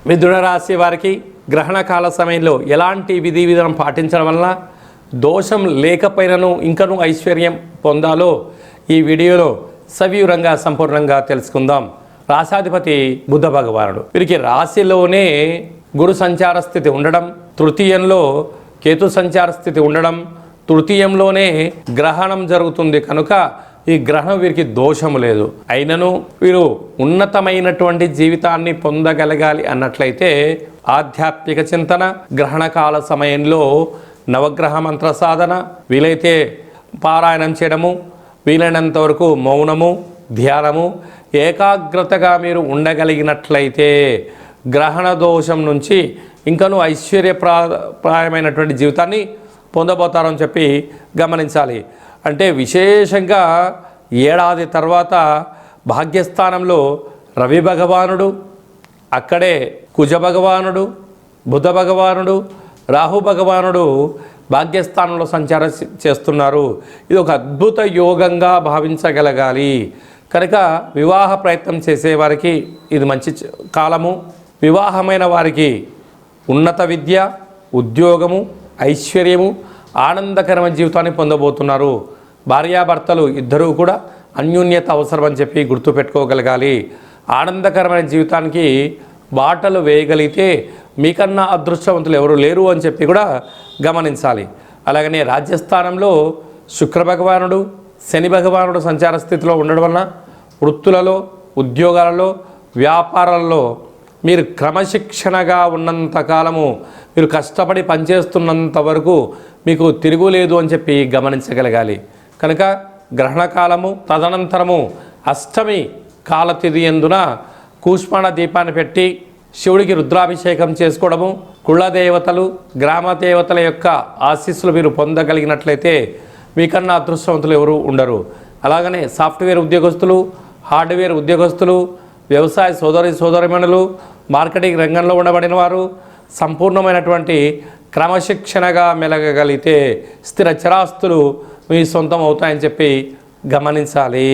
మిథున రాశి వారికి గ్రహణ కాల సమయంలో ఎలాంటి విధి విధానం పాటించడం వలన దోషం లేకపోయినను ఇంకనూ ఐశ్వర్యం పొందాలో ఈ వీడియోలో సవివరంగా సంపూర్ణంగా తెలుసుకుందాం. రాశాధిపతి బుధ భగవానుడు. వీరికి రాశిలోనే గురు సంచార స్థితి ఉండడం, తృతీయంలో కేతు సంచార స్థితి ఉండడం, తృతీయంలోనే గ్రహణం జరుగుతుంది కనుక ఈ గ్రహణం వీరికి దోషము లేదు. అయినను వీరు ఉన్నతమైనటువంటి జీవితాన్ని పొందగలగాలి అన్నట్లయితే ఆధ్యాత్మిక చింతన, గ్రహణకాల సమయంలో నవగ్రహ మంత్ర సాధన, వీలైతే పారాయణం చేయడము, వీలైనంత వరకు మౌనము, ధ్యానము, ఏకాగ్రతగా మీరు ఉండగలిగినట్లయితే గ్రహణ దోషం నుంచి ఇంకనూ ఐశ్వర్యప్రాయమైనటువంటి జీవితాన్ని పొందబోతారని చెప్పి గమనించాలి. అంటే విశేషంగా ఏడాది తర్వాత భాగ్యస్థానంలో రవి భగవానుడు, అక్కడే కుజ భగవానుడు, బుధ భగవానుడు, రాహు భగవానుడు భాగ్యస్థానంలో సంచారం చేస్తున్నారు. ఇది ఒక అద్భుత యోగంగా భావించగలగాలి. కనుక వివాహ ప్రయత్నం చేసేవారికి ఇది మంచి కాలము. వివాహమైన వారికి ఉన్నత విద్య, ఉద్యోగము, ఐశ్వర్యము, ఆనందకరమైన జీవితాన్ని పొందబోతున్నారు. భార్యాభర్తలు ఇద్దరూ కూడా అన్యోన్యత అవసరమని చెప్పి గుర్తుపెట్టుకోగలగాలి. ఆనందకరమైన జీవితానికి బాటలు వేయగలిగితే మీకన్నా అదృష్టవంతులు ఎవరు లేరు అని చెప్పి కూడా గమనించాలి. అలాగనే రాజ్యస్థానంలో శుక్ర భగవానుడు, శని భగవానుడు సంచార స్థితిలో ఉండడం వలన వృత్తులలో, ఉద్యోగాలలో, వ్యాపారాలలో మీరు క్రమశిక్షణగా ఉన్నంత కాలము, మీరు కష్టపడి పనిచేస్తున్నంత వరకు మీకు తిరుగులేదు అని చెప్పి గమనించగలగాలి. కనుక గ్రహణకాలము తదనంతరము అష్టమి కాలతిథి యందున కూష్మాణ దీపాన్ని పెట్టి శివుడికి రుద్రాభిషేకం చేసుకోవడము, కులదేవతలు, గ్రామ దేవతల యొక్క ఆశీస్సులు మీరు పొందగలిగినట్లయితే మీకన్నా అదృష్టవంతులు ఎవరు ఉండరు. అలాగనే సాఫ్ట్వేర్ ఉద్యోగస్తులు, హార్డ్వేర్ ఉద్యోగస్తులు, వ్యవసాయ సోదరిమణులు, మార్కెటింగ్ రంగంలో ఉండబడిన వారు సంపూర్ణమైనటువంటి క్రమశిక్షణగా మెలగగలిగితే స్థిర చరాస్తులు మీ సొంతం అవుతాయని చెప్పి గమనించాలి.